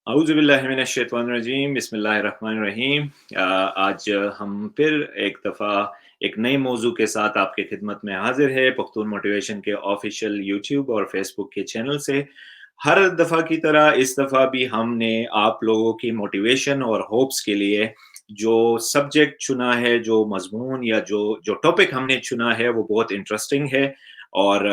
अऊज़ु बिल्लाहि मिनश्शैतानिर्रजीम बिस्मिल्लाहिर्रहमानिर्रहीम। आज हम फिर एक दफ़ा एक नए मौजू के साथ आपकी खिदमत में हाजिर है पख्तून मोटिवेशन के ऑफिशियल यूट्यूब और फेसबुक के चैनल से। हर दफ़ा की तरह इस दफ़ा भी हमने आप लोगों की मोटिवेशन और होप्स के लिए जो सब्जेक्ट चुना है, जो मज़मून या जो जो टॉपिक हमने चुना है वो बहुत इंटरेस्टिंग है और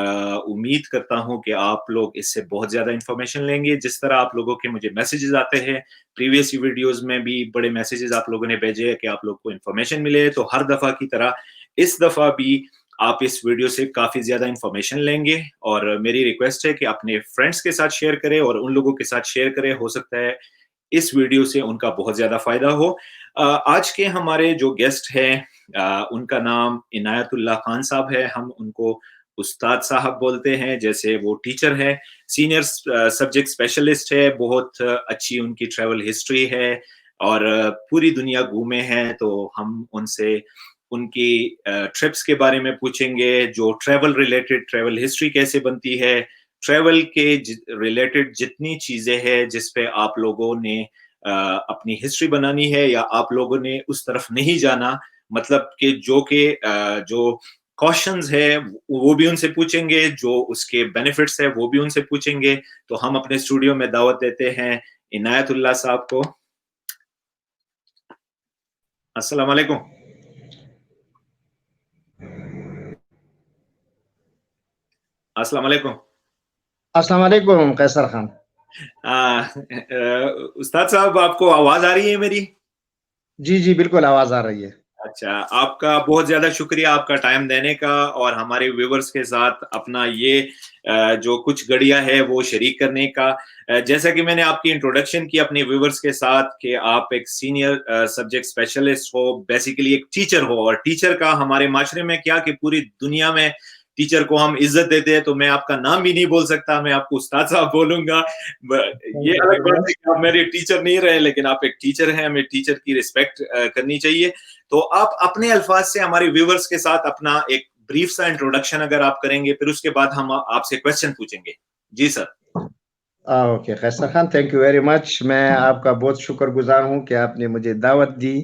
उम्मीद करता हूँ कि आप लोग इससे बहुत ज़्यादा इन्फॉर्मेशन लेंगे। जिस तरह आप लोगों के मुझे मैसेजेस आते हैं, प्रीवियस वीडियोज़ में भी बड़े मैसेजेस आप लोगों ने भेजे हैं कि आप लोग को इन्फॉर्मेशन मिले, तो हर दफ़ा की तरह इस दफ़ा भी आप इस वीडियो से काफ़ी ज़्यादा इन्फॉर्मेशन लेंगे और मेरी रिक्वेस्ट है कि अपने फ्रेंड्स के साथ शेयर करें और उन लोगों के साथ शेयर करें, हो सकता है इस वीडियो से उनका बहुत ज़्यादा फ़ायदा हो। आज के हमारे जो गेस्ट हैं उनका नाम इनायतुल्लाह खान साहब है। हम उनको उस्ताद साहब बोलते हैं, जैसे वो टीचर हैं, सीनियर सब्जेक्ट स्पेशलिस्ट है, बहुत अच्छी उनकी ट्रैवल हिस्ट्री है और पूरी दुनिया घूमे हैं, तो हम उनसे उनकी ट्रिप्स के बारे में पूछेंगे, जो ट्रैवल रिलेटेड ट्रैवल हिस्ट्री कैसे बनती है, ट्रैवल के रिलेटेड जितनी चीज़ें हैं जिस पे आप लोगों ने अपनी हिस्ट्री बनानी है या आप लोगों ने उस तरफ नहीं जाना, मतलब जो कॉशंस है वो भी उनसे पूछेंगे, जो उसके बेनिफिट्स है वो भी उनसे पूछेंगे। तो हम अपने स्टूडियो में दावत देते हैं इनायतुल्लाह साहब को। अस्सलाम वालेकुम। अस्सलाम वालेकुम। अस्सलाम वालेकुम कैसर खान। उस्ताद साहब, आपको आवाज आ रही है मेरी? जी जी बिल्कुल आवाज आ रही है। अच्छा, आपका बहुत ज़्यादा शुक्रिया आपका टाइम देने का और हमारे व्यूअर्स के साथ अपना ये जो कुछ घड़ियाँ है वो शरीक करने का। जैसा कि मैंने आपकी इंट्रोडक्शन की अपने व्यूअर्स के साथ कि आप एक सीनियर सब्जेक्ट स्पेशलिस्ट हो, बेसिकली एक टीचर हो और टीचर का हमारे माशरे में क्या कि पूरी दुनिया में टीचर को हम इज़्ज़त देते हैं, तो मैं आपका नाम भी नहीं बोल सकता, मैं आपको उस्ताद साहब बोलूँगा। ब ये थैंक यू अलग वेरी बात है मच। कि आप मेरे टीचर नहीं रहे, लेकिन आप एक टीचर हैं, हमें टीचर की रिस्पेक्ट करनी चाहिए। तो आप अपने अल्फाज से हमारे व्यूवर्स के साथ अपना एक ब्रीफ सा इंट्रोडक्शन अगर आप करेंगे, फिर उसके बाद हम आपसे क्वेश्चन पूछेंगे। जी sir. Okay Qaiser Khan, thank you very much. मैं आपका बहुत शुक्रगुजार हूँ कि आपने मुझे दावत दी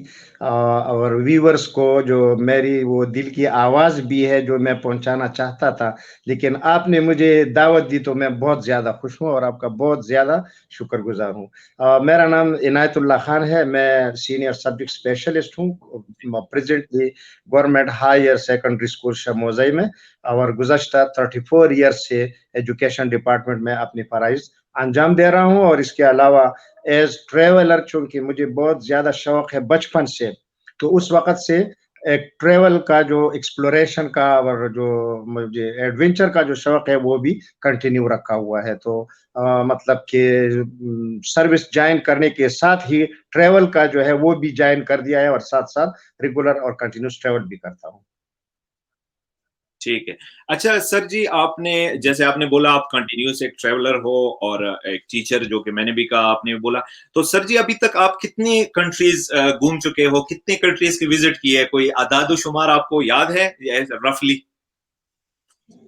और व्यूवर्स को जो मेरी वो दिल की आवाज़ भी है जो मैं पहुँचाना चाहता था, लेकिन आपने मुझे दावत दी तो मैं बहुत ज़्यादा खुश हूँ और आपका बहुत ज़्यादा शुक्रगुजार हूँ। मेरा नाम इनायतुल्लाह खान है, मैं सीनियर सब्जेक्ट स्पेशलिस्ट हूँ presently government higher secondary school Shamozai में और गुज़श्ता 34 ईयर्स से एजुकेशन डिपार्टमेंट में अपनी फ़राइज़ अंजाम दे रहा हूँ और इसके अलावा एज ट्रैवलर चूंकि मुझे बहुत ज़्यादा शौक है बचपन से, तो उस वक़्त से एक ट्रैवल का जो एक्सप्लोरेशन का और जो मुझे एडवेंचर का जो शौक है वो भी कंटिन्यू रखा हुआ है। तो मतलब कि सर्विस जॉइन करने के साथ ही ट्रैवल का जो है वो भी जॉइन कर दिया है और साथ-साथ रेगुलर और कंटिन्यूअस ट्रैवल भी करता हूँ। ठीक है। अच्छा सर जी, आपने जैसे आपने बोला आप कंटिन्यूअस एक ट्रैवलर हो और एक टीचर, जो कि मैंने भी कहा, आपने भी बोला। तो सर जी, अभी तक आप कितनी कंट्रीज़ घूम चुके हो? कितनी कंट्रीज़ की विज़िट की है? कोई अदाद-ओ-शुमार आपको याद है या रफली?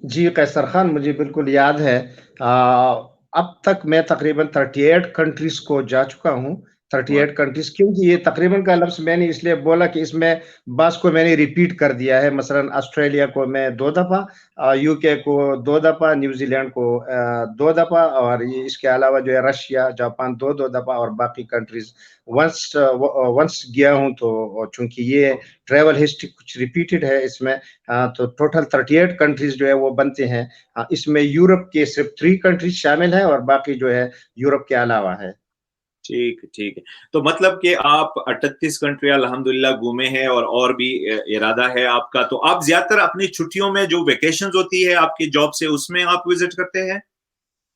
जी, कैसर खान मुझे बिल्कुल याद है। अब तक मैं तकरीबन 38 कंट्रीज़ को जा चुका हूँ। वाह! 38 कंट्रीज़ क्योंकि ये तकरीबन का लफ्ज़ मैंने इसलिए बोला कि इसमें बाज़ को मैंने रिपीट कर दिया है। मसलन ऑस्ट्रेलिया को मैं 2 दफ़ा यूके को 2 दफ़ा, न्यूज़ीलैंड को 2 दफ़ा और ये इसके अलावा जो है रशिया, जापान 2-2 दफ़ा और बाकी कंट्रीज़ वन्स गया हूँ। तो चूँकि ये ट्रैवल हिस्ट्री कुछ रिपीटेड है इसमें, तो टोटल 38 कंट्रीज़ जो है वो बनते हैं। इसमें यूरोप के सिर्फ़ 3 कंट्रीज़ शामिल हैं और बाकी जो है यूरोप के अलावा है। ठीक, ठीक है। तो मतलब कि आप 38 कंट्री अल्हम्दुलिल्लाह घूमे हैं और भी इरादा है आपका। तो आप ज़्यादातर अपनी छुट्टियों में जो वेकेशंस होती है आपकी जॉब से, उसमें आप विज़िट करते हैं?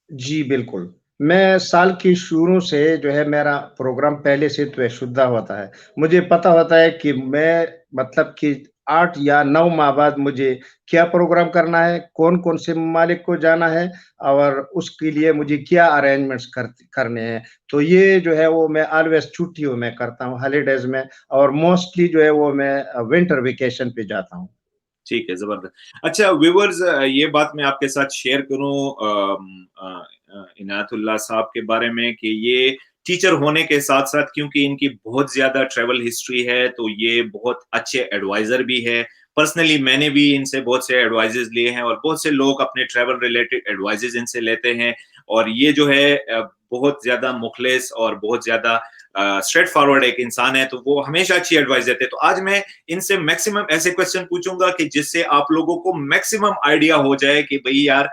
जी, बिल्कुल। मैं साल की शुरू से जो है मेरा प्रोग्राम पहले से तयशुदा होता है। मुझे पता होता है कि मैं मतलब कि 8 या 9 माह बाद मुझे क्या प्रोग्राम करना है, कौन-कौन से ममालिक को जाना है और उसके लिए मुझे क्या अरेंजमेंट्स करने हैं। तो ये जो है वो मैं ऑलवेज़ छुट्टियों में करता हूँ, हॉलिडेज़ में और मोस्टली जो है वो मैं विंटर वेकेशन पे जाता हूँ। ठीक है, ज़बरदस्त। अच्छा व्यूअर्स, ये बात मैं आपके साथ शेयर करूँ इनायतुल्लाह साहब के बारे में कि ये टीचर होने के साथ साथ क्योंकि इनकी बहुत ज्यादा ट्रेवल हिस्ट्री है तो ये बहुत अच्छे एडवाइजर भी है। पर्सनली मैंने भी इनसे बहुत से एडवाइजेस लिए हैं और बहुत से लोग अपने ट्रेवल रिलेटेड एडवाइजेस इनसे लेते हैं। और ये जो है बहुत ज्यादा मुखलिस और बहुत ज्यादा स्ट्रेट फॉरवर्ड एक इंसान है, तो वो हमेशा अच्छी एडवाइस देते हैं। तो आज मैं इनसे मैक्सिमम ऐसे क्वेश्चन पूछूंगा कि जिससे आप लोगों को मैक्सिमम आइडिया हो जाए कि भाई यार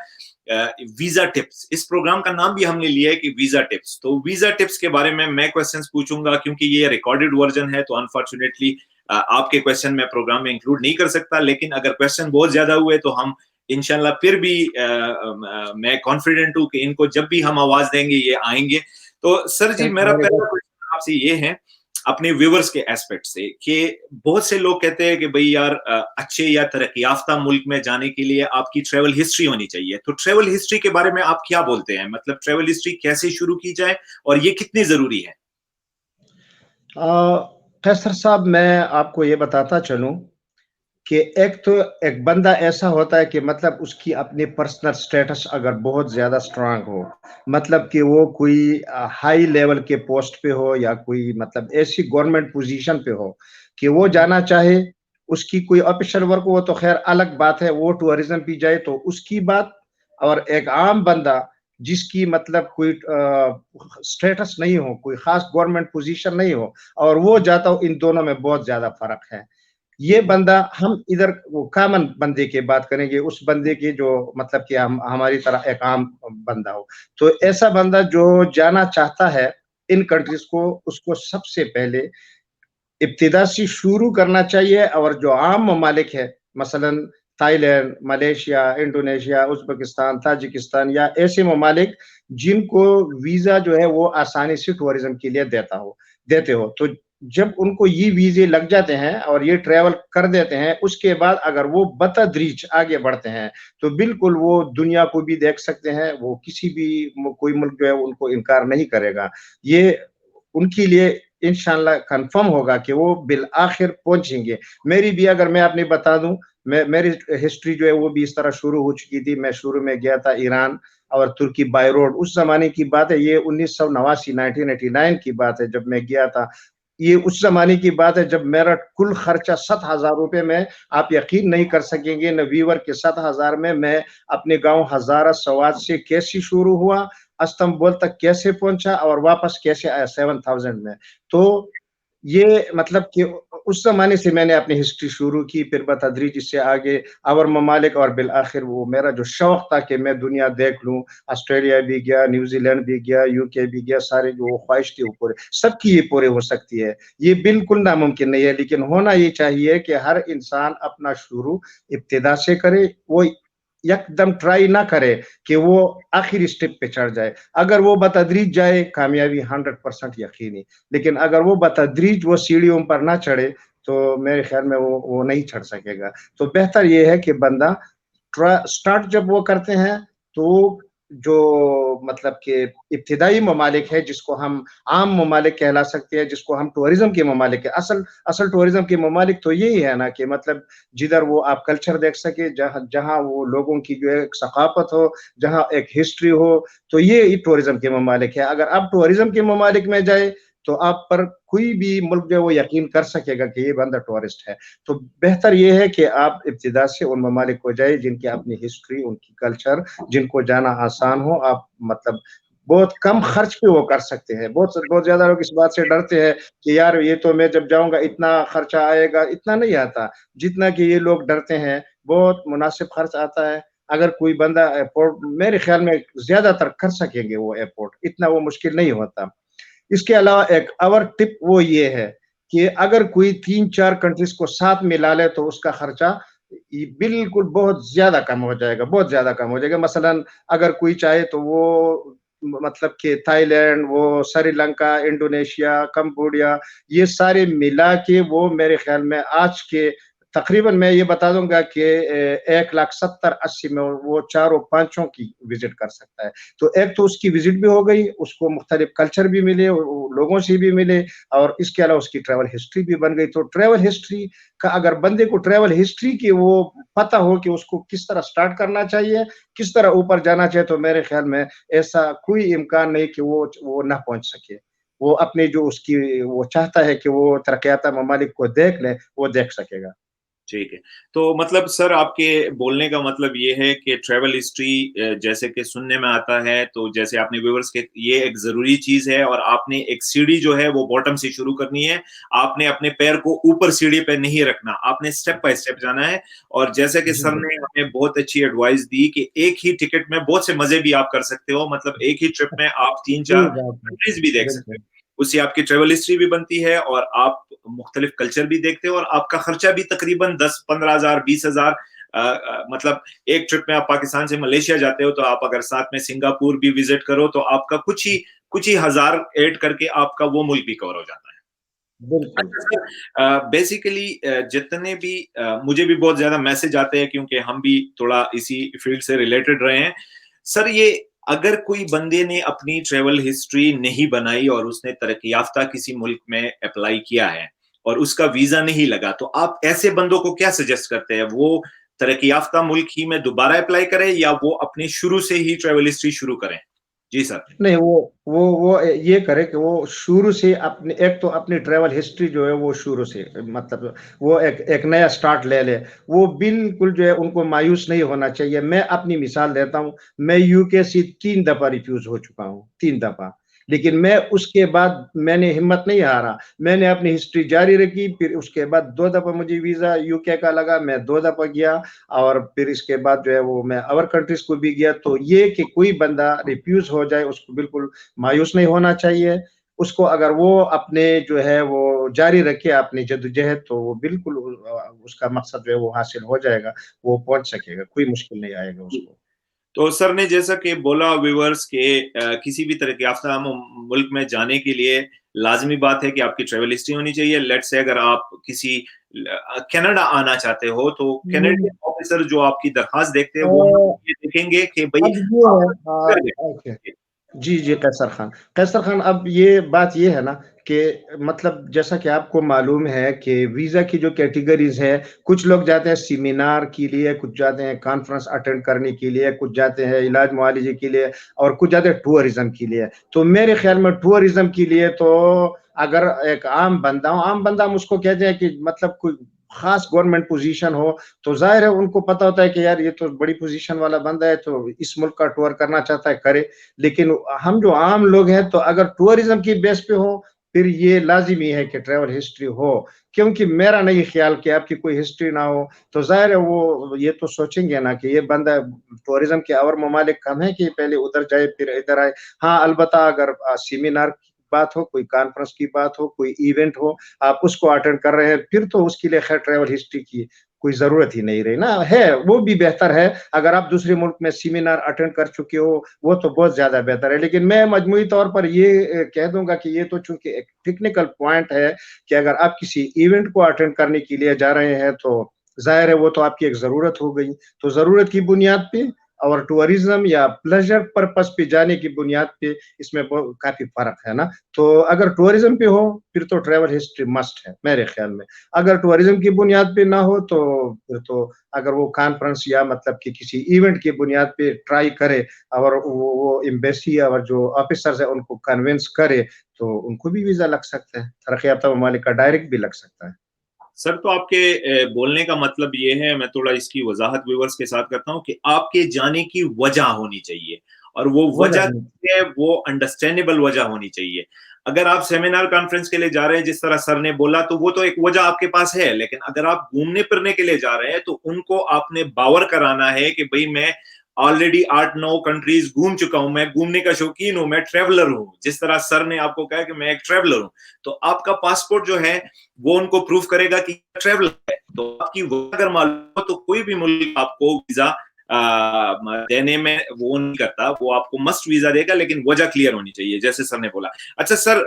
वीजा टिप्स, इस प्रोग्राम का नाम भी हमने लिया है कि वीजा टिप्स। तो वीजा टिप्स के बारे में मैं क्वेश्चंस पूछूंगा, क्योंकि ये रिकॉर्डेड वर्जन है तो अनफॉर्चुनेटली आपके क्वेश्चन मैं प्रोग्राम में इंक्लूड नहीं कर सकता। लेकिन अगर क्वेश्चन बहुत ज्यादा हुए तो हम इंशाल्लाह फिर भी मैं कॉन्फिडेंट हूं कि इनको जब भी हम आवाज देंगे ये आएंगे। तो सर जी, थैंक यू मेरा वेरी पहला मच। क्वेश्चन आपसे ये है अपने व्यूवर्स के एस्पेक्ट से, कि बहुत से लोग कहते हैं कि भाई यार अच्छे या तरक्की याफ्ता मुल्क में जाने के लिए आपकी ट्रेवल हिस्ट्री होनी चाहिए। तो ट्रेवल हिस्ट्री के बारे में आप क्या बोलते हैं? मतलब ट्रेवल हिस्ट्री कैसे शुरू की जाए और ये कितनी जरूरी है? कैसर साहब, मैं आपको ये बताता चलूं कि एक तो एक बंदा ऐसा होता है कि मतलब उसकी अपनी पर्सनल स्टेटस अगर बहुत ज़्यादा स्ट्रांग हो, मतलब कि वो कोई हाई लेवल के पोस्ट पे हो या कोई मतलब ऐसी गवर्नमेंट पोजीशन पे हो कि वो जाना चाहे, उसकी कोई ऑफिशियल वर्क हो तो खैर अलग बात है, वो टूरिज्म भी जाए तो उसकी बात। और एक आम बंदा जिसकी मतलब कोई स्टेटस नहीं हो, कोई खास गवर्नमेंट पोजीशन नहीं हो और वो जाता हो, इन दोनों में बहुत ज़्यादा फ़र्क है। ये बंदा, हम इधर वो कॉमन बंदे की बात करेंगे, उस बंदे की जो मतलब कि हम हमारी तरह एक आम बंदा हो। तो ऐसा बंदा जो जाना चाहता है इन कंट्रीज को, उसको सबसे पहले इब्तिदा से शुरू करना चाहिए। और जो आम ममालिक है, मसलन Thailand, Malaysia, Indonesia, Uzbekistan, Tajikistan या ऐसे ममालिक जिनको वीज़ा जो है वो आसानी से टूरिज्म के लिए देते हो, तो जब उनको ये वीज़े लग जाते हैं और ये ट्रैवल कर देते हैं, उसके बाद अगर वो बतदरीज आगे बढ़ते हैं, तो बिल्कुल वो दुनिया को भी देख सकते हैं, वो किसी भी कोई मुल्क जो है उनको इनकार नहीं करेगा। ये उनके लिए इंशाल्लाह कन्फर्म होगा कि वो बिल आखिर पहुंचेंगे। मेरी भी अगर मैं अपनी बता दूं, मेरी हिस्ट्री जो है वो भी इस तरह शुरू हो चुकी थी। मैं शुरू में गया था ईरान और तुर्की बाय रोड, उस जमाने की बात है, ये 1989 1989 की बात है जब मैं गया था। ये उस जमाने की बात है जब मेरा कुल खर्चा 7,000 रुपए में, आप यकीन नहीं कर सकेंगे, नवीवर के 7,000 में मैं अपने गांव हजारा सवाद से कैसे शुरू हुआ, अस्तंबुल तक कैसे पहुंचा और वापस कैसे आया 7,000 में। तो ये मतलब कि उस ज़माने से मैंने अपनी हिस्ट्री शुरू की, फिर बतदरीज इससे आगे और ममालिक, और बिल आखिर वो मेरा जो शौक़ था कि मैं दुनिया देख लूँ, ऑस्ट्रेलिया भी गया, न्यूज़ीलैंड भी गया, यूके भी गया, सारे जो ख्वाहिश थी वो पूरे, सबकी ये पूरी हो सकती है। ये बिल्कुल नामुमकिन नहीं है, लेकिन होना ये चाहिए कि हर इंसान अपना शुरू इब्तिदा से करे, वो एकदम ट्राई ना करे कि वो आखिरी स्टेप पे चढ़ जाए। अगर वो बतदरीज जाए, कामयाबी 100% यकीनी। लेकिन अगर वो बतदरीज वो सीढ़ियों पर ना चढ़े, तो मेरे ख्याल में वो नहीं चढ़ सकेगा। तो बेहतर ये है कि बंदा स्टार्ट जब वो करते हैं, तो जो मतलब कि इब्तिदाई ममालिक है, जिसको हम आम ममालिक कहला सकते हैं, जिसको हम टूरिज्म के ममालिक है, असल असल टूरिज्म के ममालिक तो यही है ना कि मतलब जिधर वो आप कल्चर देख सके, जहाँ जहाँ वो लोगों की जो है एक सकाफत हो, जहाँ एक हिस्ट्री हो, तो ये टूरिज्म के ममालिक है। अगर आप टूरिज्म के ममालिक में जाए, तो आप पर कोई भी मुल्क जो है वो यकीन कर सकेगा कि ये बंदा टूरिस्ट है। तो बेहतर ये है कि आप इब्तिदा से उन ममालिक को जाए जिनकी अपनी हिस्ट्री, उनकी कल्चर, जिनको जाना आसान हो। आप मतलब बहुत कम खर्च पे वो कर सकते हैं। बहुत ज़्यादा लोग इस बात से डरते हैं कि यार ये तो मैं जब जाऊँगा इतना खर्चा आएगा, इतना नहीं आता, जितना कि ये लोग डरते हैं, बहुत मुनासिब खर्च आता है। अगर कोई बंदा एयरपोर्ट, मेरे ख्याल में ज़्यादातर कर सकेंगे वो एयरपोर्ट, इतना वो मुश्किल नहीं होता। इसके अलावा एक और टिप वो ये है कि अगर कोई 3-4 कंट्रीज़ को साथ मिला ले, तो उसका खर्चा बिल्कुल बहुत ज़्यादा कम हो जाएगा, बहुत ज़्यादा कम हो जाएगा। मसलन अगर कोई चाहे तो वो मतलब कि थाईलैंड, वो श्रीलंका, इंडोनेशिया, कंबोडिया, ये सारे मिला के वो मेरे ख्याल में आज के तकरीबन मैं ये बता दूँगा कि 1,70,80 में वो चारों पाँचों की विज़िट कर सकता है। तो एक तो उसकी विज़िट भी हो गई, उसको मुख्तलिफ कल्चर भी मिले, लोगों से भी मिले, और इसके अलावा उसकी ट्रैवल हिस्ट्री भी बन गई। तो ट्रैवल हिस्ट्री का, अगर बंदे को ट्रैवल हिस्ट्री की वो पता हो कि उसको किस तरह स्टार्ट करना चाहिए, किस तरह ऊपर जाना चाहिए, तो मेरे ख्याल में ऐसा कोई इम्कान नहीं कि वो ना पहुँच सके। وہ اپنے جو اس کی وہ چاہتا ہے کہ وہ ترقیاتہ ممالک کو دیکھ لے وہ دیکھ سکے گا. ٹھیک ہے. تو مطلب سر آپ کے بولنے کا مطلب یہ ہے کہ ٹریول ہسٹری جیسے کہ سننے میں آتا ہے، تو جیسے آپ نے ویورز کے یہ ایک ضروری چیز ہے، اور آپ نے ایک سیڑھی جو ہے وہ باٹم سے شروع کرنی ہے. آپ نے اپنے پیر کو اوپر سیڑھی پہ نہیں رکھنا، آپ نے اسٹیپ بائی اسٹیپ جانا ہے. اور جیسے کہ جی سر نے بالکل. ہمیں بہت اچھی ایڈوائس دی کہ ایک ہی ٹکٹ میں بہت سے مزے بھی آپ کر سکتے ہو، مطلب ایک ہی ٹرپ میں آپ 3-4 کنٹریز بھی دیکھ سکتے بالکل. ہو. اس سے آپ کی ٹریول ہسٹری بھی بنتی ہے، اور آپ مختلف کلچر بھی دیکھتے ہو، اور آپ کا خرچہ بھی تقریباً 10-15 ہزار 20 ہزار، مطلب ایک ٹرپ میں آپ پاکستان سے ملیشیا جاتے ہو تو آپ اگر ساتھ میں سنگاپور بھی وزٹ کرو تو آپ کا کچھ ہی ہزار ایڈ کر کے آپ کا وہ ملک بھی کور ہو جاتا ہے. بالکل. اچھا سر، بیسیکلی جتنے بھی مجھے بھی بہت زیادہ میسج آتے ہیں کیونکہ ہم بھی تھوڑا اسی فیلڈ سے ریلیٹڈ رہے ہیں. سر یہ اگر کوئی بندے نے اپنی ٹریول ہسٹری نہیں بنائی اور اس نے ترقی یافتہ کسی ملک میں اپلائی کیا ہے اور اس کا ویزا نہیں لگا، تو آپ ایسے بندوں کو کیا سجیسٹ کرتے ہیں؟ وہ ترقی یافتہ ملک ہی میں دوبارہ اپلائی کرے یا وہ اپنے شروع سے ہی ٹریول ہسٹری شروع کریں؟ جی سر. نہیں وہ یہ کرے کہ وہ شروع سے اپنے ایک تو اپنی ٹریول ہسٹری جو ہے وہ شروع سے مطلب وہ ایک نیا سٹارٹ لے لے. وہ بالکل جو ہے ان کو مایوس نہیں ہونا چاہیے. میں اپنی مثال دیتا ہوں. میں یو کے سے 3 دفعہ ریفیوز ہو چکا ہوں، 3 دفعہ. لیکن میں اس کے بعد میں نے ہمت نہیں ہارا. میں نے اپنی ہسٹری جاری رکھی. پھر اس کے بعد 2 دفعہ مجھے ویزا یو کے کا لگا، میں 2 دفعہ گیا. اور پھر اس کے بعد جو ہے وہ میں اور کنٹریز کو بھی گیا. تو یہ کہ کوئی بندہ ریفیوز ہو جائے اس کو بالکل مایوس نہیں ہونا چاہیے. اس کو اگر وہ اپنے جو ہے وہ جاری رکھے اپنی جدوجہد تو وہ بالکل اس کا مقصد جو ہے وہ حاصل ہو جائے گا، وہ پہنچ سکے گا، کوئی مشکل نہیں آئے گا اس کو. تو سر نے جیسا کہ بولا ویورز کے کسی بھی ترقی یافتہ ملک میں جانے کے لیے لازمی بات ہے کہ آپ کی ٹریول ہسٹری ہونی چاہیے. لیٹ سے اگر آپ کسی کینیڈا آنا چاہتے ہو تو کینیڈین آفیسر جو آپ کی درخواست دیکھتے ہیں وہ یہ دیکھیں گے کہ بھئی اب یہ آپ ہے اوکے. جی جی قیصر خان اب یہ بات یہ ہے نا کہ مطلب جیسا کہ آپ کو معلوم ہے کہ ویزا کی جو کیٹیگریز ہے، کچھ لوگ جاتے ہیں سیمینار کے لیے، کچھ جاتے ہیں کانفرنس اٹینڈ کرنے کے لیے، کچھ جاتے ہیں علاج معالجے کے لیے، اور کچھ جاتے ہیں ٹورزم کے لیے. تو میرے خیال میں ٹورزم کے لیے تو اگر ایک عام بندہ ہم اس کو کہتے ہیں کہ مطلب کوئی خاص گورنمنٹ پوزیشن ہو تو ظاہر ہے ان کو پتا ہوتا ہے کہ یار یہ تو بڑی پوزیشن والا بندہ ہے تو اس ملک کا ٹور کرنا چاہتا ہے کرے. لیکن ہم جو عام لوگ ہیں تو اگر ٹورزم کی بیس پہ ہو پھر یہ لازمی ہے کہ ٹریول ہسٹری ہو. کیونکہ میرا نہیں خیال کہ آپ کی کوئی ہسٹری نہ ہو تو ظاہر ہے وہ یہ تو سوچیں گے نا کہ یہ بندہ ٹورزم کے اور ممالک کم ہے کہ پہلے ادھر جائے پھر ادھر آئے. ہاں البتہ اگر سیمینار کی بات ہو، کوئی کانفرنس کی بات ہو، کوئی ایونٹ ہو، آپ اس کو اٹینڈ کر رہے ہیں پھر تو اس کے لیے خیر ٹریول ہسٹری کی کوئی ضرورت ہی نہیں رہی نا. ہے وہ بھی بہتر ہے اگر آپ دوسرے ملک میں سیمینار اٹینڈ کر چکے ہو، وہ تو بہت زیادہ بہتر ہے. لیکن میں مجموعی طور پر یہ کہہ دوں گا کہ یہ تو چونکہ ایک ٹیکنیکل پوائنٹ ہے کہ اگر آپ کسی ایونٹ کو اٹینڈ کرنے کے لیے جا رہے ہیں تو ظاہر ہے وہ تو آپ کی ایک ضرورت ہو گئی. تو ضرورت کی بنیاد پہ اور ٹورزم یا پلیجر پرپس پہ جانے کی بنیاد پہ اس میں کافی فرق ہے نا. تو اگر ٹورزم پہ ہو پھر تو ٹریول ہسٹری مسٹ ہے میرے خیال میں. اگر ٹورزم کی بنیاد پہ نہ ہو تو پھر تو اگر وہ کانفرنس یا مطلب کہ کسی ایونٹ کی بنیاد پہ ٹرائی کرے اور وہ ایمبیسی اور جو آفیسرز ہیں ان کو کنونس کرے تو ان کو بھی ویزا لگ سکتا ہے. ترقی یافتہ ممالک کا ڈائریکٹ بھی لگ سکتا ہے. سر تو آپ کے بولنے کا مطلب یہ ہے، میں تھوڑا اس کی وضاحت ویورز کے ساتھ کرتا ہوں، کہ آپ کے جانے کی وجہ ہونی چاہیے، اور وہ وجہ ہے وہ انڈرسٹینڈیبل وجہ ہونی چاہیے. اگر آپ سیمینار کانفرنس کے لیے جا رہے ہیں جس طرح سر نے بولا تو وہ تو ایک وجہ آپ کے پاس ہے، لیکن اگر آپ گھومنے پھرنے کے لیے جا رہے ہیں تو ان کو آپ نے باور کرانا ہے کہ بھئی میں آلریڈی 8-9 کنٹریز گھوم چکا ہوں، میں گھومنے کا شوقین ہوں، میں ٹریولر ہوں. جس طرح سر نے آپ کو کہا کہ میں ایک ٹریولر ہوں، تو آپ کا پاسپورٹ جو ہے وہ ان کو پروف کرے گا کہ ٹریولر ہے. تو آپ کی اگر معلوم ہو تو کوئی بھی ملک آپ کو ویزا دینے میں وہ نہیں کرتا، وہ آپ کو مسٹ ویزا دے گا، لیکن وجہ کلیئر ہونی چاہیے جیسے سر نے بولا. اچھا سر،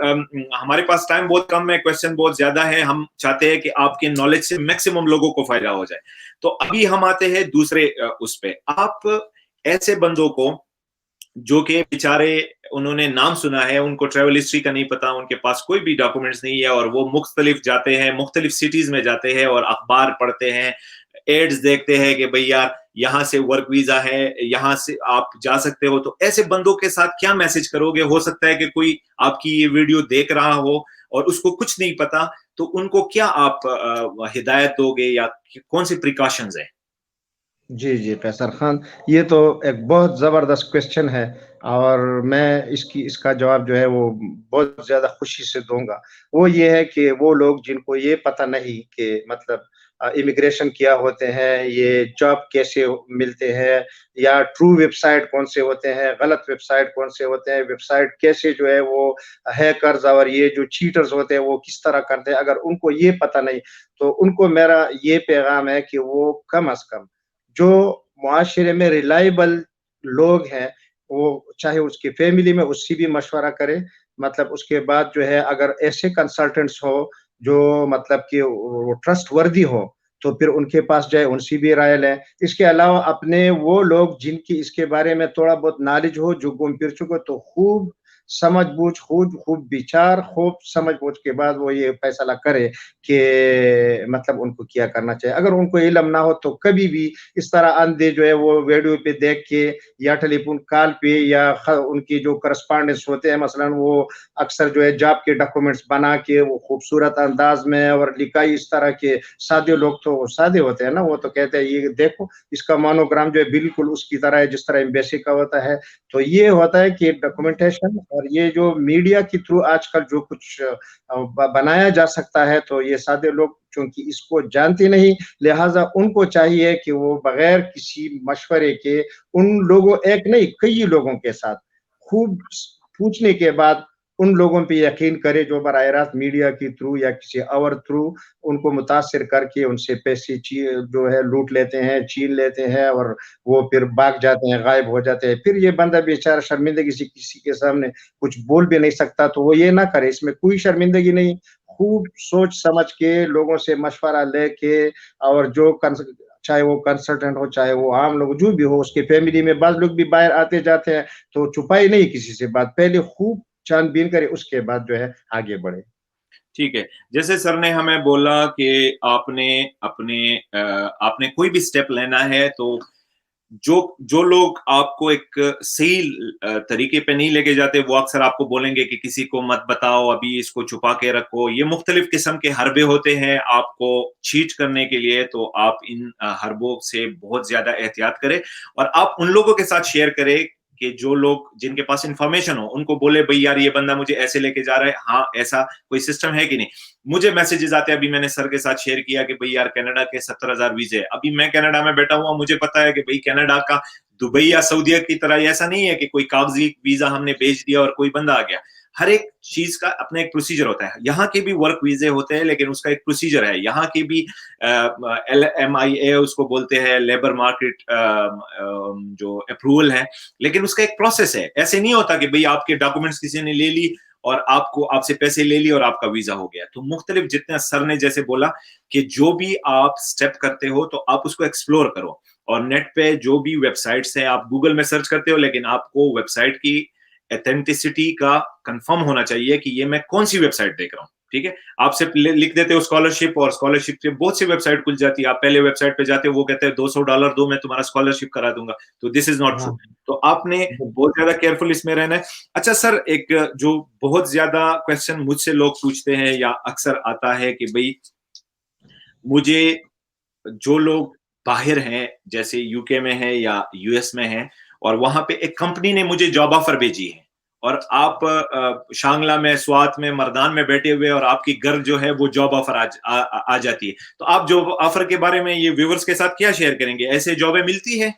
ہمارے پاس ٹائم بہت کم ہے، کویسچن بہت زیادہ ہے، ہم چاہتے ہیں کہ آپ کے نالج سے میکسیمم لوگوں کو فائدہ ہو جائے. تو ابھی ہم آتے ہیں دوسرے اس پہ. آپ ایسے بندوں کو جو کہ بیچارے انہوں نے نام سنا ہے، ان کو ٹریول ہسٹری کا نہیں پتا، ان کے پاس کوئی بھی ڈاکومنٹس نہیں ہے، اور وہ مختلف جاتے ہیں، مختلف سٹیز میں جاتے ہیں اور اخبار پڑھتے ہیں، ایڈز دیکھتے ہیں کہ بھئی یار یہاں سے ورک ویزا ہے, یہاں سے آپ جا سکتے ہو. تو ایسے بندوں کے ساتھ کیا میسج کرو گے؟ ہو سکتا ہے کہ کوئی آپ کی یہ ویڈیو دیکھ رہا ہو اور اس کو کچھ نہیں پتا, تو ان کو کیا آپ ہدایت دو گے یا کون سی پریکاشنز ہیں؟ جی جی قیصر خان، یہ تو ایک بہت زبردست کوشچن ہے، اور میں اس کا جواب جو ہے وہ بہت زیادہ خوشی سے دوں گا. وہ یہ ہے کہ وہ لوگ جن کو یہ پتہ نہیں کہ مطلب امیگریشن کیا ہوتے ہیں، یہ جاب کیسے ملتے ہیں، یا ٹرو ویب سائٹ کون سے ہوتے ہیں، غلط ویب سائٹ کون سے ہوتے ہیں، ویب سائٹ کیسے جو ہے وہ ہیکرز اور یہ جو چیٹرز ہوتے ہیں وہ کس طرح کرتے ہیں، اگر ان کو یہ پتہ نہیں تو ان کو میرا یہ پیغام ہے کہ وہ کم از کم جو معاشرے میں ریلائبل لوگ ہیں، وہ چاہے اس کی فیملی میں اس سے بھی مشورہ کرے. مطلب اس کے بعد جو ہے اگر ایسے کنسلٹنٹس ہو جو مطلب کہ وہ ٹرسٹ وردی ہو تو پھر ان کے پاس جائے، ان سے بھی رائے لیں. اس کے علاوہ اپنے وہ لوگ جن کی اس کے بارے میں تھوڑا بہت نالج ہو، جو گم پھر چکے، تو خوب سمجھ بوجھ، خوب بچار، خوب سمجھ بوجھ کے بعد وہ یہ فیصلہ کرے کہ مطلب ان کو کیا کرنا چاہیے. اگر ان کو علم نہ ہو تو کبھی بھی اس طرح اندھے جو ہے وہ ویڈیو پہ دیکھ کے یا ٹیلی فون کال پہ یا ان کی جو کرسپانڈنس ہوتے ہیں، مثلا وہ اکثر جو ہے جاب کے ڈاکومنٹس بنا کے وہ خوبصورت انداز میں اور لکھائی اس طرح کے، سادے لوگ تو سادے ہوتے ہیں نا، وہ تو کہتے ہیں یہ دیکھو اس کا مونوگرام جو ہے بالکل اس کی طرح ہے جس طرح ایمبیسی کا ہوتا ہے. تو یہ ہوتا ہے کہ ڈاکومنٹیشن اور یہ جو میڈیا کے تھرو آج کل جو کچھ بنایا جا سکتا ہے، تو یہ سادے لوگ چونکہ اس کو جانتے نہیں، لہٰذا ان کو چاہیے کہ وہ بغیر کسی مشورے کے ان لوگوں، ایک نہیں کئی لوگوں کے ساتھ خوب پوچھنے کے بعد ان لوگوں پہ یقین کرے جو براہ راست میڈیا کے تھرو یا کسی اور تھرو ان کو متاثر کر کے ان سے پیسے جو ہے لوٹ لیتے ہیں، چھین لیتے ہیں، اور وہ پھر بھاگ جاتے ہیں، غائب ہو جاتے ہیں. پھر یہ بندہ بیچارہ شرمندگی سے کسی کے سامنے کچھ بول بھی نہیں سکتا. تو وہ یہ نہ کرے، اس میں کوئی شرمندگی نہیں. خوب سوچ سمجھ کے لوگوں سے مشورہ لے کے، اور جو چاہے وہ کنسلٹنٹ ہو، چاہے وہ عام لوگ جو بھی ہو، اس کے فیملی میں بعض لوگ بھی باہر آتے جاتے ہیں، تو چھپائی نہیں کسی سے بات، پہلے خوب چھان بین کرے، اس کے بعد جو ہے آگے بڑھے. ٹھیک ہے. جیسے سر نے ہمیں بولا کہ آپ نے کوئی بھی سٹیپ لینا ہے تو جو لوگ آپ کو ایک صحیح طریقے پہ نہیں لے کے جاتے، وہ اکثر آپ کو بولیں گے کہ کسی کو مت بتاؤ، ابھی اس کو چھپا کے رکھو. یہ مختلف قسم کے حربے ہوتے ہیں آپ کو چیٹ کرنے کے لیے. تو آپ ان حربوں سے بہت زیادہ احتیاط کریں، اور آپ ان لوگوں کے ساتھ شیئر کریں کہ جو لوگ جن کے پاس انفارمیشن ہو، ان کو بولے بھئی یار یہ بندہ مجھے ایسے لے کے جا رہا ہے، ہاں ایسا کوئی سسٹم ہے کہ نہیں. مجھے میسیجز آتے ہیں، ابھی میں نے سر کے ساتھ شیئر کیا کہ بھئی یار کینیڈا کے 70,000 ویزے. ابھی میں کینیڈا میں بیٹھا ہوا، مجھے پتا ہے کہ بھئی کینیڈا کا دبئی یا سعودیہ کی طرح ایسا نہیں ہے کہ کوئی کاغذی ویزا ہم نے بھیج دیا اور کوئی بندہ آ گیا. ہر ایک چیز کا اپنا ایک پروسیجر ہوتا ہے. یہاں کے بھی ورک ویزے ہوتے ہیں لیکن اس کا ایک پروسیجر ہے. یہاں کے بھی LMIA اس کو بولتے ہیں، لیبر مارکیٹ جو اپروول ہے، لیکن اس کا ایک پروسیس ہے. ایسے نہیں ہوتا کہ بھئی آپ کے ڈاکومنٹس کسی نے لے لی اور آپ سے پیسے لے لی اور آپ کا ویزا ہو گیا. تو مختلف جتنے سر نے جیسے بولا کہ جو بھی آپ سٹیپ کرتے ہو تو آپ اس کو ایکسپلور کرو. اور نیٹ پہ جو بھی ویب سائٹس ہیں، آپ گوگل میں سرچ کرتے ہو، لیکن آپ کو ویب سائٹ کی ایتھینٹسٹی کا کنفرم ہونا چاہیے کہ یہ میں کون سی ویب سائٹ دیکھ رہا ہوں. ٹھیک ہے. آپ سے لکھ دیتے ہو اسکالرشپ، اور اسکالرشپ سے بہت سی ویب سائٹ کھل جاتی ہے. آپ پہلے ویب سائٹ پہ جاتے ہو، وہ کہتے ہیں $200 دو، میں تمہارا اسکالرشپ کرا دوں گا. تو دس از ناٹ ٹرو. تو آپ نے بہت زیادہ کیئرفل اس میں رہنا ہے. اچھا سر، ایک جو بہت زیادہ کوشچن مجھ سے لوگ پوچھتے ہیں یا اکثر آتا ہے کہ بھئی مجھے جو لوگ باہر ہیں، جیسے UK میں ہیں یا US میں ہیں، اور وہاں پہ ایک کمپنی نے مجھے جاب آفر بھیجی ہے، اور آپ شانگلہ میں، سوات میں، مردان میں بیٹھے ہوئے، اور آپ کی گھر جو ہے وہ جاب آفر آ جاتی ہے. تو آپ جاب آفر کے بارے میں یہ ویورز کے ساتھ کیا شیئر کریں گے؟ ایسے جابیں ملتی ہے؟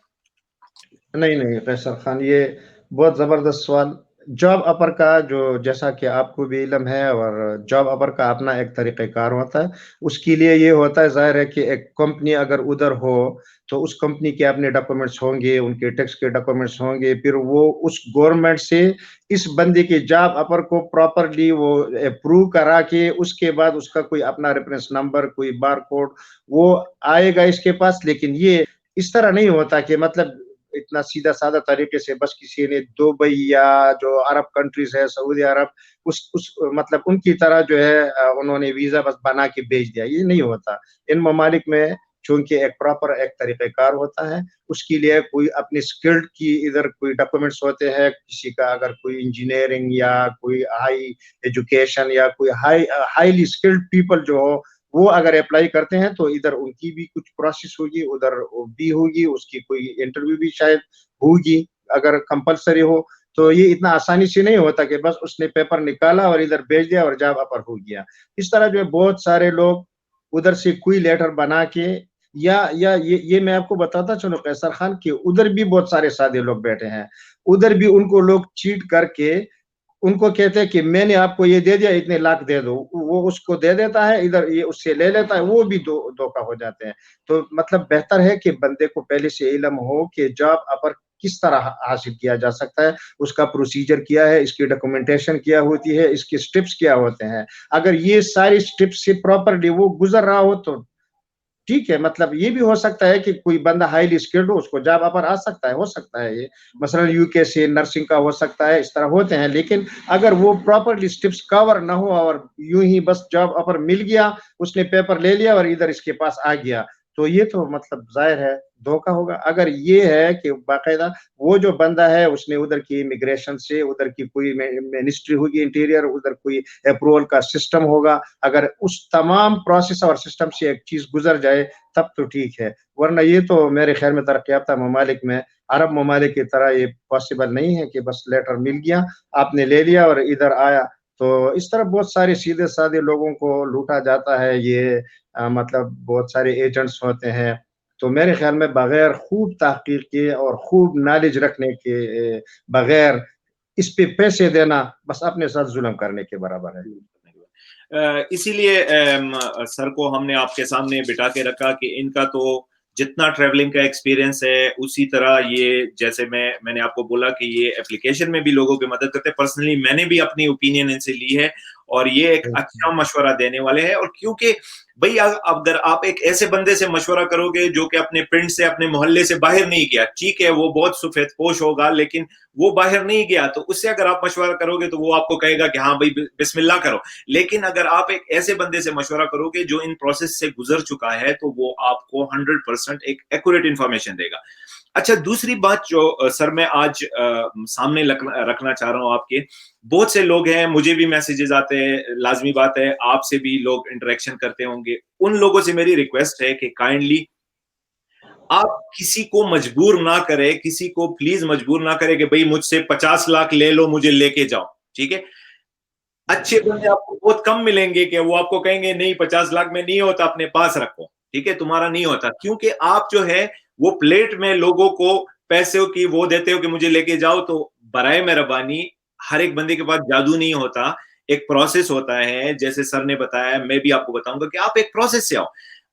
نہیں قیصر خان، یہ بہت زبردست سوال. جاب اپر کا جو جیسا کہ آپ کو بھی علم ہے، اور جاب اپر کا اپنا ایک طریقہ کار ہوتا ہے. اس کے لیے یہ ہوتا ہے، ظاہر ہے کہ ایک کمپنی اگر ادھر ہو تو اس کمپنی کے اپنے ڈاکومنٹس ہوں گے، ان کے ٹیکس کے ڈاکومنٹس ہوں گے، پھر وہ اس گورنمنٹ سے اس بندے کے جاب اپر کو پراپرلی وہ اپروو کرا کے، اس کے بعد اس کا کوئی اپنا ریفرنس نمبر، کوئی بار کوڈ وہ آئے گا اس کے پاس. لیکن یہ اس طرح نہیں ہوتا کہ مطلب اتنا سیدھا سادہ طریقے سے بس کسی نے دبئی یا جو عرب کنٹریز ہے، سعودی عرب، اس مطلب ان کی طرح جو ہے انہوں نے ویزا بس بنا کے بھیج دیا. یہ نہیں ہوتا. ان ممالک میں चूंकि एक प्रॉपर एक तरीक़ेकार होता है, उसके लिए कोई अपनी स्किल्ड की इधर कोई डॉक्यूमेंट्स होते हैं, किसी का अगर कोई इंजीनियरिंग या कोई हाई एजुकेशन या कोई हाईली स्किल्ड पीपल जो हो, वो अगर अप्लाई करते हैं तो इधर उनकी भी कुछ प्रोसेस होगी, उधर भी होगी, उसकी कोई इंटरव्यू भी शायद होगी अगर कंपलसरी हो। तो ये इतना आसानी से नहीं होता कि बस उसने पेपर निकाला और इधर भेज दिया और जॉब ऑफर हो गया। इस तरह जो है बहुत सारे लोग उधर से कोई लेटर बना के या ये मैं आपको बताता चलूं कैसर खान कि उधर भी बहुत सारे सादे लोग बैठे हैं, उधर भी उनको लोग चीट करके उनको कहते हैं कि मैंने आपको ये दे दिया, इतने लाख दे दो, वो उसको दे देता है, इधर ये उससे ले लेता है, वो भी धोखा हो जाते हैं। तो मतलब बेहतर है कि बंदे को पहले से इल्म हो कि जॉब ऑफर किस तरह हासिल किया जा सकता है, उसका प्रोसीजर क्या है, इसकी डॉक्यूमेंटेशन क्या होती है, इसके स्टेप्स क्या होते हैं। अगर ये सारी स्टेप्स से प्रॉपर्ली वो गुजर रहा हो तो ठीक है, मतलब ये भी हो सकता है कि कोई बंदा हाईली स्किल्ड हो, उसको जॉब ऑफर आ सकता है, हो सकता है ये। मसलन यूके से नर्सिंग का हो सकता है, इस तरह होते हैं। लेकिन अगर वो प्रॉपर्ली स्टेप्स कवर ना हो और यूं ही बस जॉब ऑफर मिल गया, उसने पेपर ले लिया और इधर इसके पास आ गया, तो ये तो मतलब ज़ाहिर है धोखा होगा। अगर ये है कि बाकायदा वो जो बंदा है उसने उधर की इमिग्रेशन से, उधर की कोई मिनिस्ट्री होगी इंटीरियर, उधर कोई अप्रूवल का सिस्टम होगा, अगर उस तमाम प्रोसेस और सिस्टम से एक चीज़ गुजर जाए तब तो ठीक है, वरना ये तो मेरे ख्याल में तरक्की याफ्ता ममालिक में, अरब ममालिक की तरह ये पॉसिबल नहीं है कि बस लेटर मिल गया, आपने ले लिया और इधर आया। तो इस तरह बहुत सारे सीधे-साधे लोगों को लूटा जाता है, ये मतलब बहुत सारे एजेंट्स होते हैं। तो मेरे ख्याल में बगैर खूब तहकीक के और खूब नॉलेज रखने के बगैर इस पे पैसे देना बस अपने साथ जुल्म करने के बराबर है। इसीलिए सर को हमने आपके सामने बिठा के रखा कि इनका तो जितना ट्रैवलिंग का एक्सपीरियंस है उसी तरह ये, जैसे मैंने आपको बोला कि ये एप्लीकेशन में भी लोगों की मदद करते हैं, पर्सनली मैंने भी अपनी ओपिनियन इनसे ली है और ये एक अच्छा मशवरा देने वाले हैं। और क्योंकि भाई अगर आप एक ऐसे बंदे से मशवरा करोगे जो कि अपने पिंड से, अपने मोहल्ले से बाहर नहीं गया, ठीक है वो बहुत सफेदपोश होगा लेकिन वो बाहर नहीं गया, तो उससे अगर आप मशवरा करोगे तो वो आपको कहेगा कि हाँ भाई बिस्मिल्लाह करो। लेकिन अगर आप एक ऐसे बंदे से मशवरा करोगे जो इन प्रोसेस से गुजर चुका है तो वो आपको 100% एक एक्यूरेट इंफॉर्मेशन देगा। अच्छा, दूसरी बात जो सर मैं आज सामने रखना चाह रहा हूँ आपके, बहुत से लोग हैं, मुझे भी मैसेजेस आते हैं, लाजमी बात है आपसे भी लोग इंटरेक्शन करते होंगे, उन लोगों से मेरी रिक्वेस्ट है कि काइंडली आप किसी को मजबूर ना करें, किसी को प्लीज मजबूर ना करें कि भाई मुझसे 50 लाख ले लो, मुझे लेके जाओ, ठीक है। अच्छे बंदे आपको बहुत कम मिलेंगे कि वो आपको कहेंगे नहीं 50 लाख में नहीं होता, अपने पास रखो, ठीक है, तुम्हारा नहीं होता, क्योंकि आप जो है वो प्लेट में लोगों को पैसों की वो देते हो कि मुझे लेके जाओ। तो बराए मेहरबानी, हर एक बंदे के पास जादू नहीं होता, एक प्रोसेस होता है, जैसे सर ने बताया, मैं भी आपको बताऊंगा कि आप एक प्रोसेस से आओ।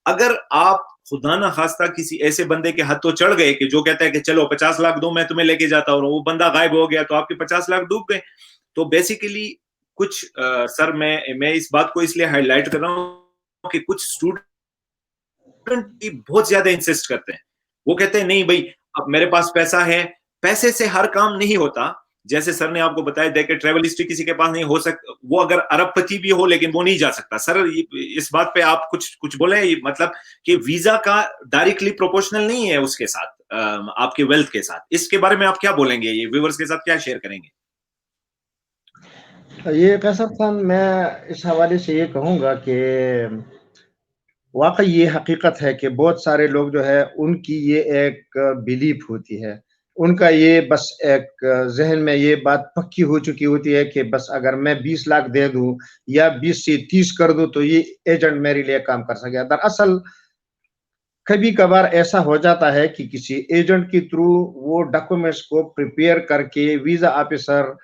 अगर आप खुदा ना खास्ता किसी ऐसे बंदे के हाथ तो चढ़ गए कि जो कहता है कि चलो 50 लाख दो, मैं तुम्हें लेके जाता हूँ, वो बंदा गायब हो गया तो आपके 50 लाख डूब गए। तो बेसिकली कुछ सर मैं इस बात को इसलिए हाईलाइट कर रहा हूँ कि कुछ स्टूडेंट भी बहुत ज्यादा इंसिस्ट करते हैं, वो कहते हैं नहीं भाई अब मेरे पास पैसा है, पैसे से हर काम नहीं होता। जैसे सर ने आपको बताया, देखे ट्रेवल हिस्ट्री किसी के पास नहीं हो सकता, वो अगर अरबपति भी हो लेकिन वो नहीं जा सकता। सर इस बात पे आप कुछ बोले, मतलब कि वीजा का डायरेक्टली प्रोपोर्शनल नहीं है उसके साथ, आपके वेल्थ के साथ, इसके बारे में आप क्या बोलेंगे, ये व्यूअर्स के साथ क्या शेयर करेंगे? ये कैसर खान, मैं इस हवाले से ये कहूँगा कि वाक़ई ये हकीकत है कि बहुत सारे लोग जो है उनकी ये एक बिलीफ होती है, उनका ये बस एक ज़हन में ये बात पक्की हो चुकी होती है कि बस अगर मैं 20 लाख दे दूँ या 20 से 30 कर दूँ तो ये एजेंट मेरे लिए काम कर सकेगा। दरअसल कभी-कभार ऐसा हो जाता है कि किसी एजेंट के थ्रू वो डॉक्यूमेंट्स को प्रिपेयर करके वीज़ा ऑफिसर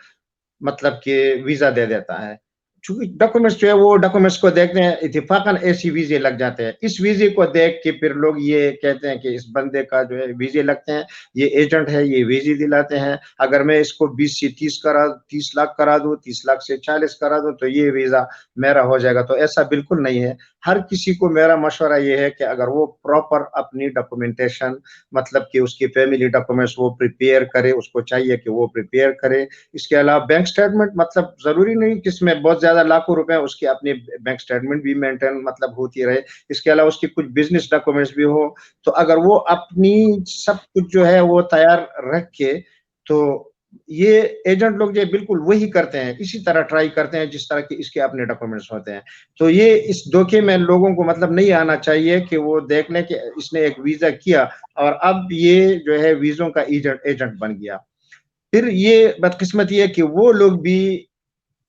मतलब कि वीज़ा दे देता है। चूँकि डॉक्यूमेंट्स जो है वो डॉक्यूमेंट्स को देखते हैं, इत्तेफ़ाक़न ऐसे वीज़े लग जाते हैं। इस वीज़े को देख के फिर लोग ये कहते हैं कि इस बंदे का जो है वीज़े लगते हैं, ये एजेंट है, ये वीज़े दिलाते हैं। अगर मैं इसको 20 से 30 लाख करा दूँ, 30 लाख से 40 करा दूँ तो ये वीज़ा मेरा हो जाएगा। तो ऐसा बिल्कुल नहीं है। हर किसी को मेरा मशवरा ये है कि अगर वो प्रॉपर अपनी डॉक्यूमेंटेशन मतलब कि उसकी फैमिली डॉक्यूमेंट्स वो प्रिपेयर करे, उसको चाहिए कि वो प्रिपेयर करे। इसके अलावा बैंक स्टेटमेंट मतलब ज़रूरी नहीं कि इसमें बहुत ज़्यादा زیادہ لاکھوں روپے اس کی اپنی بینک اسٹیٹمنٹ بھی مینٹین مطلب ہوتی رہے, اس کے علاوہ اس کی کچھ بزنس ڈاکومنٹس بھی ہو, تو اگر وہ اپنی سب کچھ جو ہے وہ تیار رکھ کے, تو یہ ایجنٹ لوگ جو بالکل وہی کرتے ہیں, اسی طرح ٹرائی کرتے ہیں جس طرح کہ اس کے اپنے ڈاکومنٹس ہوتے ہیں. تو یہ اس دھوکے میں لوگوں کو مطلب نہیں آنا چاہیے کہ وہ دیکھ لیں کہ اس نے ایک ویزا کیا اور اب یہ جو ہے ویزوں کا ایجنٹ بن گیا. پھر یہ بدقسمت یہ ہے کہ وہ لوگ بھی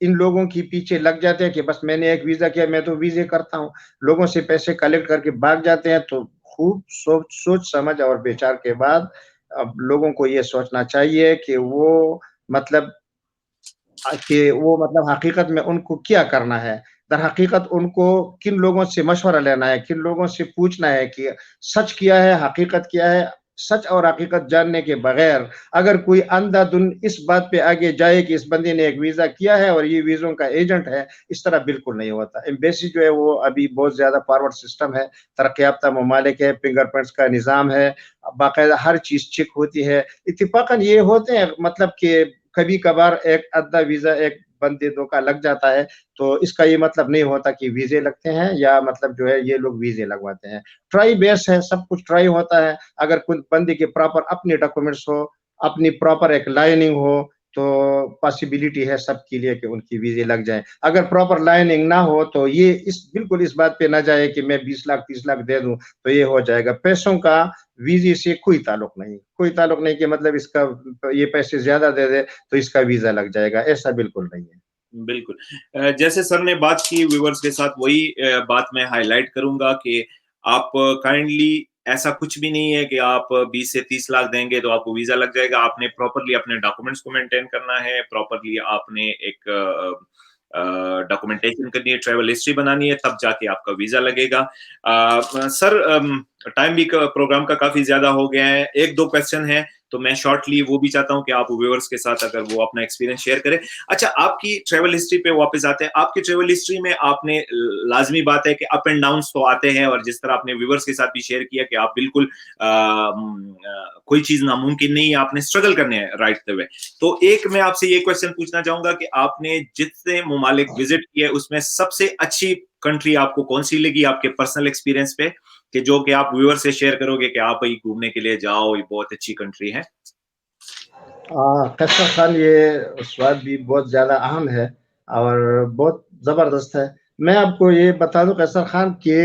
ان لوگوں کی پیچھے لگ جاتے ہیں کہ بس میں نے ایک ویزا کیا, میں تو ویزے کرتا ہوں, لوگوں سے پیسے کلیکٹ کر کے بھاگ جاتے ہیں. تو خوب سوچ سمجھ اور بچار کے بعد اب لوگوں کو یہ سوچنا چاہیے کہ وہ مطلب حقیقت میں ان کو کیا کرنا ہے. در حقیقت ان کو کن لوگوں سے مشورہ لینا ہے, کن لوگوں سے پوچھنا ہے کہ سچ کیا ہے, حقیقت کیا ہے. سچ اور حقیقت جاننے کے بغیر اگر کوئی اندھا دھن اس بات پہ آگے جائے کہ اس بندے نے ایک ویزا کیا ہے اور یہ ویزوں کا ایجنٹ ہے, اس طرح بالکل نہیں ہوتا. ایمبیسی جو ہے وہ ابھی بہت زیادہ فارورڈ سسٹم ہے, ترقی یافتہ ممالک ہے, فنگر پرنٹس کا نظام ہے, باقاعدہ ہر چیز چیک ہوتی ہے. اتفاقاً یہ ہوتے ہیں مطلب کہ کبھی کبھار ایک ادھا ویزا ایک بندے دو کا لگ جاتا ہے, تو اس کا یہ مطلب نہیں ہوتا کہ ویزے لگتے ہیں یا مطلب جو ہے یہ لوگ ویزے لگواتے ہیں. ٹرائی بیس ہے, سب کچھ ٹرائی ہوتا ہے. اگر کوئی بندے کے پراپر اپنے ڈاکومنٹس ہو, اپنی پراپر ایک لائننگ ہو, تو پاسبلٹی ہے سب کے لیے کہ ان کی ویزے لگ جائیں. اگر پراپر لائننگ نہ ہو تو یہ بالکل اس بات پہ نہ جائے کہ میں 20 لاکھ 30 لاکھ دے دوں تو یہ ہو جائے گا. پیسوں کا ویزے سے کوئی تعلق نہیں کہ مطلب اس کا یہ پیسے زیادہ دے دے تو اس کا ویزا لگ جائے گا, ایسا بالکل نہیں ہے. بالکل, جیسے سر نے بات کی ویورز کے ساتھ, وہی بات میں ہائی لائٹ کروں گا کہ آپ کائنڈلی ایسا کچھ بھی نہیں ہے کہ آپ 20 سے 30 لاکھ دیں گے تو آپ کو ویزا لگ جائے گا. آپ نے پراپرلی اپنے ڈاکومنٹس کو مینٹین کرنا ہے, پراپرلی آپ نے ایک ڈاکومنٹیشن کرنی ہے, ٹریول ہسٹری بنانی ہے, تب جا کے آپ کا ویزا لگے گا. سر ٹائم بھی پروگرام کا کافی زیادہ ہو گیا ہے, 1-2 کویسچن ہے تو میں شارٹلی وہ بھی چاہتا ہوں کہ آپ ویورز کے ساتھ اگر وہ اپنا ایکسپیرینس شیئر کریں. اچھا, آپ کی ٹریول ہسٹری پہ واپس آتے ہیں. آپ کی ٹریول ہسٹری میں آپ نے, لازمی بات ہے کہ اپ اینڈ ڈاؤنس تو آتے ہیں, اور جس طرح آپ نے ویورز کے ساتھ بھی شیئر کیا کہ آپ بالکل کوئی چیز ناممکن نہیں ہے, آپ نے اسٹرگل کرنے ہیں رائٹ وے. تو ایک میں آپ سے یہ کویسچن پوچھنا چاہوں گا کہ آپ نے جتنے ممالک وزٹ کیے اس میں سب سے اچھی کنٹری آپ کو کون سی لگی آپ کے پرسنل ایکسپیرینس پہ, کہ جو کہ آپ ویور سے شیئر کرو گے کہ آپ ہی گھومنے کے لیے جاؤ, یہ بہت اچھی کنٹری ہے؟ قیصر خان, یہ سوال بھی بہت زیادہ اہم ہے اور بہت زبردست ہے. میں آپ کو یہ بتا دوں قیصر خان کہ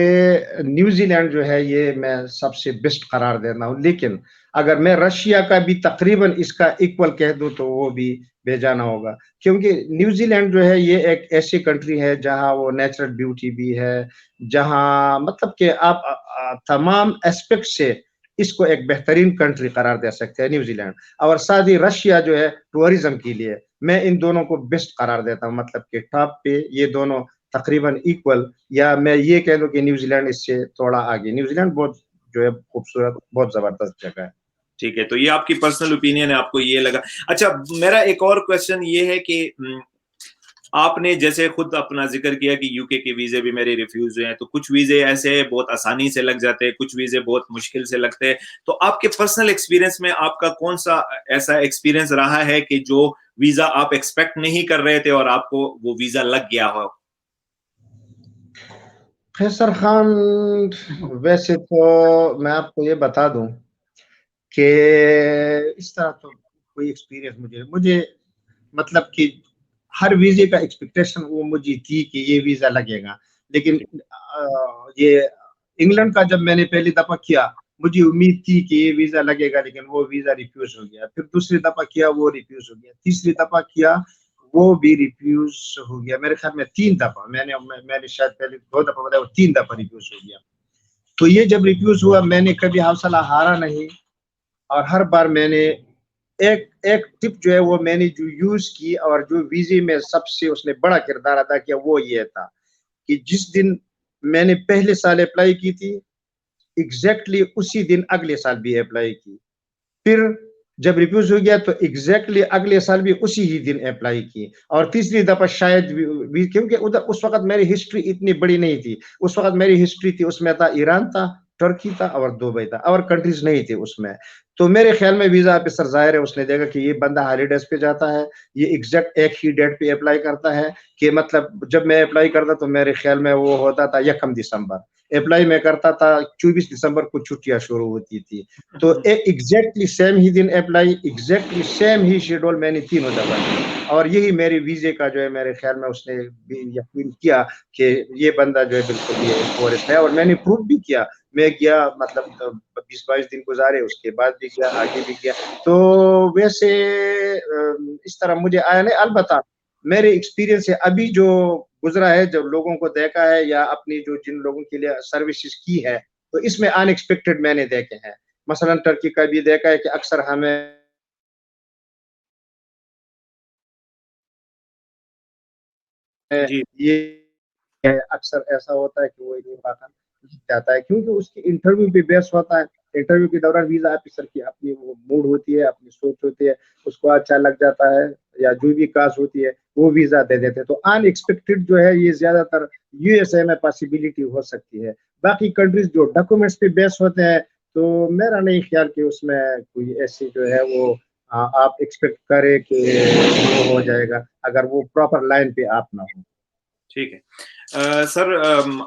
نیوزی لینڈ جو ہے یہ میں سب سے بیسٹ قرار دیتا ہوں, لیکن اگر میں رشیا کا بھی تقریباً اس کا ایکول کہہ دوں تو وہ بھی بے جانا ہوگا, کیونکہ نیوزی لینڈ جو ہے یہ ایک ایسی کنٹری ہے جہاں وہ نیچرل بیوٹی بھی ہے, جہاں مطلب کہ آپ تمام اسپیکٹ سے اس کو ایک بہترین کنٹری قرار دے سکتے ہیں نیوزی لینڈ. اور ساتھ ہی رشیا جو ہے ٹورزم کے لیے میں ان دونوں کو بیسٹ قرار دیتا ہوں, مطلب کہ ٹاپ پہ یہ دونوں تقریباً ایکول, یا میں یہ کہہ دوں کہ نیوزی لینڈ اس سے تھوڑا آگے. نیوزی لینڈ بہت جو ہے خوبصورت, بہت زبردست جگہ ہے. ٹھیک ہے, تو یہ آپ کی پرسنل اوپینین ہے, آپ کو یہ لگا. اچھا, میرا ایک اور کویسچن یہ ہے کہ آپ نے جیسے خود اپنا ذکر کیا کہ یو کے ویزے بھی میرے ریفیوز ہوئے ہیں, تو کچھ ویزے ایسے بہت آسانی سے لگ جاتے ہیں, کچھ ویزے بہت مشکل سے لگتے ہیں. تو آپ کے پرسنل ایکسپیرینس میں آپ کا کون سا ایسا ایکسپیرینس رہا ہے کہ جو ویزا آپ ایکسپیکٹ نہیں کر رہے تھے اور آپ کو وہ ویزا لگ گیا ہو؟ قیصر خان, ویسے تو میں آپ کو یہ بتا دوں کہ اس طرح تو کوئی ایکسپیرینس مجھے مطلب کہ ہر ویزے کا ایکسپیکٹیشن وہ مجھے تھی کہ یہ ویزا لگے گا, لیکن یہ انگلینڈ کا جب میں نے پہلی دفعہ کیا مجھے امید تھی کہ یہ ویزا لگے گا, لیکن وہ ویزا ریفیوز ہو گیا. پھر دوسری دفعہ کیا وہ ریفیوز ہو گیا, تیسری دفعہ کیا وہ بھی ریفیوز ہو گیا. میرے خیال میں 3 دفعہ, میں نے شاید پہلے 2 دفعہ بتایا, 3 دفعہ ریفیوز ہو گیا. تو یہ جب ریفیوز ہوا میں نے کبھی حوصلہ ہارا نہیں, اور ہر بار میں نے ایک ٹپ جو ہے وہ میں نے جو یوز کی اور جو ویزے میں سب سے اس نے بڑا کردار ادا کیا وہ یہ تھا کہ جس دن میں نے پہلے سال اپلائی کی تھی ایگزیکٹلی اسی دن اگلے سال بھی اپلائی کی. پھر جب ریفیوز ہو گیا تو ایگزیکٹلی اگلے سال بھی اسی ہی دن اپلائی کی. اور تیسری دفعہ شاید کیونکہ ادھر اس وقت میری ہسٹری اتنی بڑی نہیں تھی, اس وقت میری ہسٹری تھی اس میں تھا ایران تھا, टर्की था और दुबई था और कंट्रीज नहीं थी उसमें। तो मेरे ख्याल में वीजा ऑफिसर जाहिर है उसने देखा कि ये बंदा हॉलीडेज पे जाता है, ये एग्जैक्ट एक ही डेट पे अप्लाई करता है, कि मतलब जब मैं अप्लाई करता तो मेरे ख्याल में वो होता था 1 दिसंबर, अप्लाई मैं करता था 24 दिसंबर को छुट्टियां शुरू होती थी। तो एग्जैक्टली सेम ही दिन अप्लाई, एग्जैक्टली सेम ही शेड्यूल मैंने तीनों दफा की, और यही मेरे वीजे का जो है मेरे ख्याल में उसने भी यकीन किया कि ये बंदा जो है बिल्कुल ये फॉरेस्ट है, और मैंने प्रूव भी किया। मैं गया, मतलब 20-22 दिन गुजारे, उसके बाद भी गया, आगे भी गया। तो वैसे इस तरह मुझे आया नहीं, अलबत्ता मेरे एक्सपीरियंस से अभी जो गुजरा है, जब लोगों को देखा है या अपनी जो जिन लोगों के लिए सर्विसेज की है, तो इसमें अनएक्सपेक्टेड मैंने देखे हैं। मसलन टर्की का भी देखा है कि अक्सर हमें जी, ये अक्सर ऐसा होता है कि वो नहीं पाता जाता है, क्योंकि उसकी इंटरव्यू पे बेस होता है। इंटरव्यू के दौरान वीजा ऑफिसर की अपनी वो मूड होती है, अपनी सोच होती है, उसको अच्छा लग जाता है या जो भी काज होती है वो वीजा दे देते हैं। तो अनएक्सपेक्टेड जो है ये ज्यादातर यूएसए में पॉसिबिलिटी हो सकती है। बाकी कंट्रीज जो डॉक्यूमेंट्स पे बेस होते हैं, तो मेरा नहीं ख्याल कि उसमें कोई ऐसी जो है वो आप एक्सपेक्ट करें कि वो हो जाएगा, अगर वो प्रॉपर लाइन पे आप ना हो। ठीक है। सर,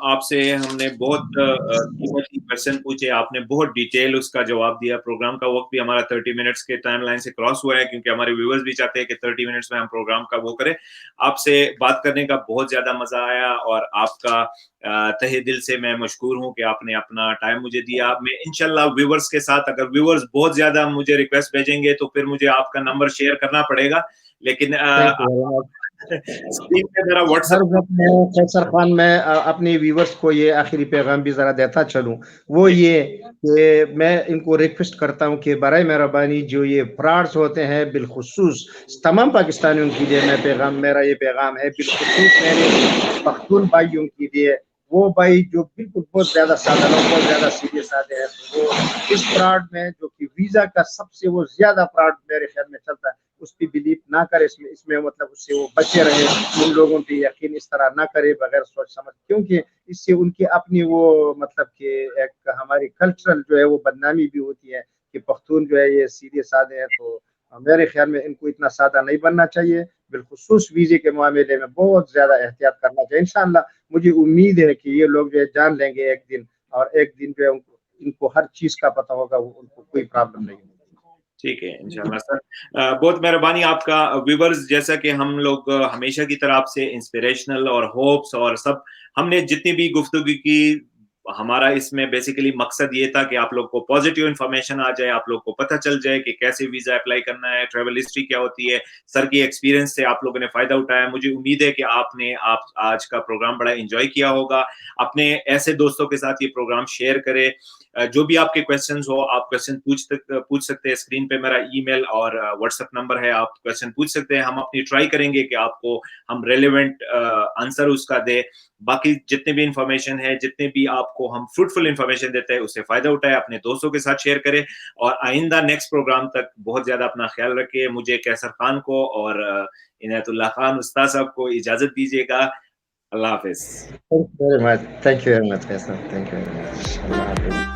आपसे हमने बहुत कीमती क्वेश्चन पूछे, आपने बहुत डिटेल उसका जवाब दिया। प्रोग्राम का वक्त भी हमारा 30 मिनट्स के टाइमलाइन से क्रॉस हुआ है, क्योंकि हमारे व्यूअर्स भी चाहते हैं कि 30 मिनट्स में हम प्रोग्राम का वो करें। आपसे बात करने का बहुत ज़्यादा मज़ा आया, और आपका तहे दिल से मैं मशकूर हूँ कि आपने अपना टाइम मुझे दिया। मैं इंशाल्लाह व्यूअर्स के साथ, अगर व्यूअर्स बहुत ज़्यादा मुझे रिक्वेस्ट भेजेंगे तो फिर मुझे आपका नंबर शेयर करना पड़ेगा। लेकिन thank you very much. Screen पे मेरा हर व्हाट्सएप। वक्त मैं कैसर खान, मैं अपने व्यूवर्स को ये आखिरी पैगाम भी ज़रा देता चलूँ, वो जी, ये कि मैं इनको रिक्वेस्ट करता हूँ कि बराए मेहरबानी जो ये फ्रॉड्स होते हैं, बिलखुसूस तमाम पाकिस्तानियों के लिए मैं पैगाम, मेरा ये पैगाम है, बिलखुसूस मेरे पख्तून भाइयों के लिए, वो भाई जो बिल्कुल बहुत ज़्यादा सादा लोग, बहुत ज़्यादा सीधे साधे हैं, वो इस फ्रॉड में, जो कि वीज़ा का सबसे वो ज़्यादा फ्रॉड मेरे ख्याल में चलता है, उस पे बिलीव ना करे, इसमें इसमें मतलब उससे वो बचे रहे, उन लोगों पे यकीन इस तरह ना करे बगैर सोच समझ, क्योंकि इससे उनकी अपनी वो मतलब कि एक हमारी कल्चरल जो है वो बदनामी भी होती है कि पख्तून जो है ये सीधे साधे हैं। तो मेरे ख्याल में इनको इतना सादा नहीं बनना चाहिए, बिलखुसूस वीजे के मामले में बहुत ज्यादा एहतियात करना चाहिए। इंशाल्लाह मुझे उम्मीद है कि ये लोग जो है जान लेंगे एक दिन, और एक दिन जो है उनको इनको हर चीज का पता होगा, उनको कोई प्रॉब्लम नहीं होगी। ठीक है, इंशाल्लाह सर। बहुत मेहरबानी आपका। व्यूअर्स, जैसा कि हम लोग हमेशा की तरह आपसे इंस्पिरेशनल और होप्स और सब, हमने जितनी भी गुफ्तगू की, हमारा इसमें बेसिकली मकसद ये था कि आप लोग को पॉजिटिव इन्फॉर्मेशन आ जाए, आप लोग को पता चल जाए कि कैसे वीजा अप्लाई करना है, ट्रैवल हिस्ट्री क्या होती है। सर की एक्सपीरियंस से आप लोगों ने फायदा उठाया। मुझे उम्मीद है कि आपने आप आज का प्रोग्राम बड़ा एंजॉय किया होगा। अपने ऐसे दोस्तों के साथ ये प्रोग्राम शेयर करें। जो भी आपके क्वेश्चंस हो, आप क्वेश्चन पूछ सकते हैं। स्क्रीन पे मेरा ईमेल और व्हाट्सएप नंबर है, आप क्वेश्चन पूछ सकते हैं। हम अपनी ट्राई करेंगे कि आपको हम रेलेवेंट आंसर उसका दे। बाकी जितने भी इंफॉर्मेशन है, जितने भी आपको हम फ्रूटफुल इंफॉर्मेशन देते हैं, उससे फायदा उठाए, अपने दोस्तों के साथ शेयर करें। और आइंदा नेक्स्ट प्रोग्राम तक बहुत ज्यादा अपना ख्याल रखिए। मुझे कैसर खान को और इनायतुल्लाह खान उस्ताद साहब को इजाजत दीजिएगा। अल्लाह हाफिज। Thank you very much, thank you very much, thank you very much.